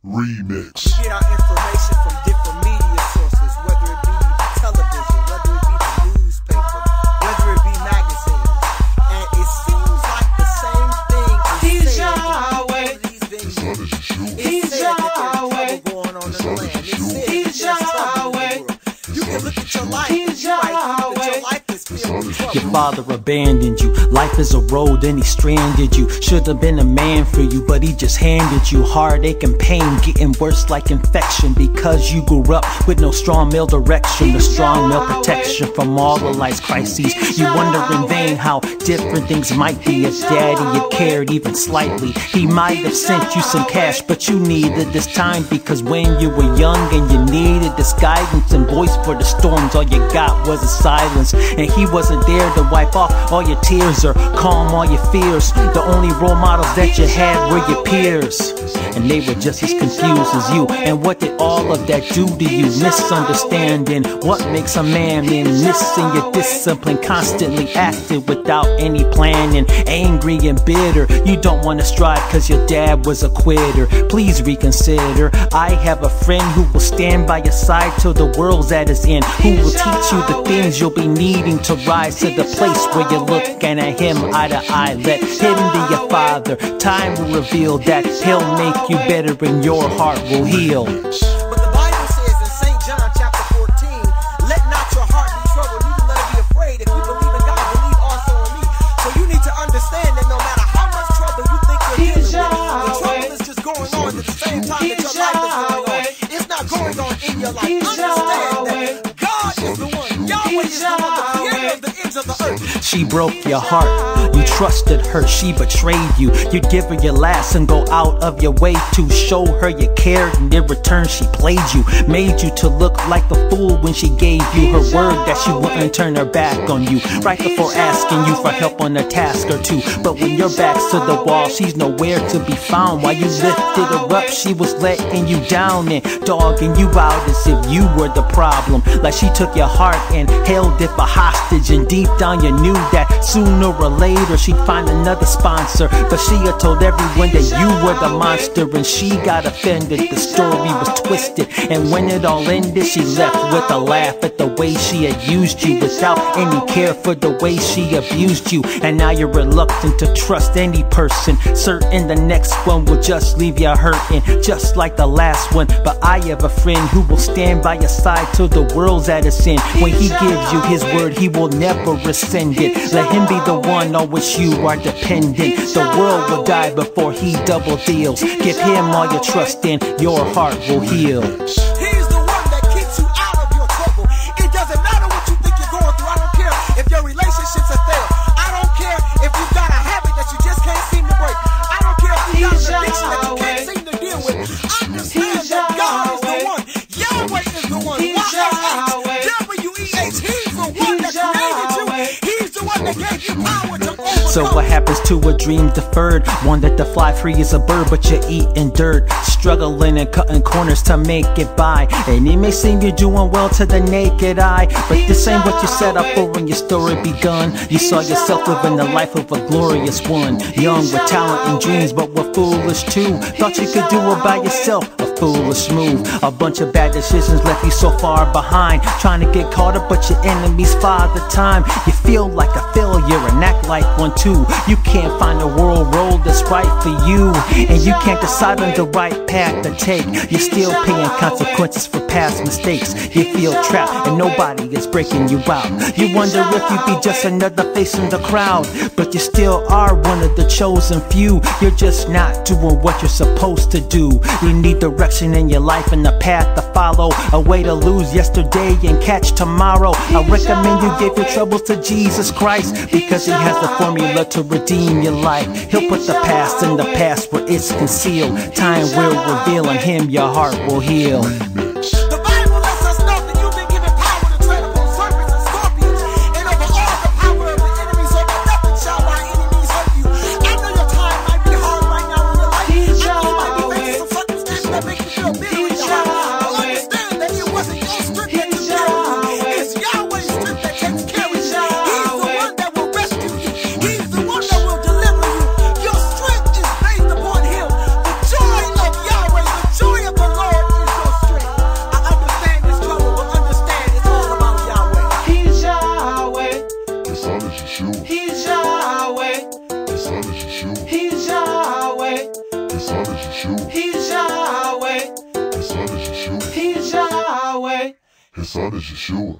Remix. We get our information from different media sources, whether it be television, whether it be the newspaper, whether it be magazines. And it seems like the same thing is said in all of these venues. It's said that there's trouble going on in the land. It's said that there's trouble in the world. You can look at your life and you might think that your life is filled with trouble. Your father abandoned you. Life is a road and he stranded you. Should have been a man for you, but he just handed you heartache and pain, getting worse like infection because you grew up with no strong male direction, no strong male protection from all of life's crises. You wonder in vain how different things might be if daddy had cared even slightly. He might have sent you some cash, but you needed this time because when you were young and you needed this guidance and voice for the storms, all you got was a silence, and he wasn't there to wipe off all your tears or calm all your fears. The only role models that you had were your peers, and they were just as confused as you. And what did all of that do to you? Misunderstanding what makes a man, and missing your discipline, constantly acting without any planning, angry and bitter. You don't want to strive cause your dad was a quitter. Please reconsider. I have a friend who will stand by your side till the world's at its end, who will teach you the things you'll be needing to rise to the place where you're looking at him eye to eye. Let him be your father. Time will reveal that he'll make you better and your heart will heal. But the Bible says in St. John chapter 14, let not your heart be troubled, neither let it be afraid. If you believe in God, believe also in me. So you need to understand that no matter how much trouble you think you're dealing with, the trouble is just going on at the same time that your life is going on. It's not going on in your life. Understand that God is the one. Yahweh is the one, the creator of the ends of the earth. She broke your heart, you trusted her, she betrayed you. You'd give her your last and go out of your way to show her you cared, and in return she played you, made you to look like a fool when she gave you her word that she wouldn't turn her back on you, right before asking you for help on a task or two. But when your back's to the wall, she's nowhere to be found. While you lifted her up, she was letting you down and dogging you out as if you were the problem. Like she took your heart and held it for hostage, and deep down you knew that sooner or later she'd find another sponsor. But she had told everyone that you were the monster, and she got offended. The story was twisted, and when it all ended, she left with a laugh at the way she had used you, without any care for the way she abused you. And now you're reluctant to trust any person, certain the next one will just leave you hurting, just like the last one. But I have a friend who will stand by your side till the world's at its end. When he gives you his word, he will never rescind it. Let him be the one on which you are dependent. The world will die before he double deals. Give him all your trust and your heart will heal. He's the one that keeps you out of your trouble. It doesn't matter what you think you're going through. I don't care if your relationships are failed. I don't care if you've got a habit that you just can't seem to break. I don't care if you've got an addiction that you can't seem to deal with. Understand that God is the one. Yahweh is the one. YHWH. He's the one that created you. He's the one that gave you power to overcome. So what happens to a dream deferred? One that to fly free as a bird, but you're eating dirt, struggling and cutting corners to make it by. And it may seem you're doing well to the naked eye, but this ain't what you set up for when your story begun. You saw yourself living the life of a glorious one, young with talent and dreams, but were foolish too. Thought you could do it by yourself, a foolish move. A bunch of bad decisions left you so far behind, trying to get caught up, but your enemies father time. You feel like a failure and act like one too. You can't find a world role that's right for you, and you can't decide on the right path to take. You're still paying consequences for past mistakes. You feel trapped and nobody is breaking you out. You wonder if you'd be just another face in the crowd, but you still are one of the chosen few. You're just not doing what you're supposed to do. You need direction in your life and a path to follow, a way to lose yesterday and catch tomorrow. I recommend you give your troubles to Jesus Christ, because he has the formula to redeem your life. He'll put the past in the past where it's concealed. Time will reveal, and him your heart will heal. The Bible lets us know that you've been given power to tread upon serpents and scorpions and over all the power of the enemy, so that nothing shall by any means hurt you. I know your time might be hard right now in your life. I know you might be facing some circumstances that make you feel bitter in your heart. But understand that it wasn't your strength that took care of you. It's Yahweh's strength that takes care of you. He's the one that will rescue you. He's the one that will deliver you. Your strength is based upon him. The joy of Yahweh, the joy His son is Yeshua. He's Yahweh. His son is Yeshua. He's Yahweh. His son is Yeshua.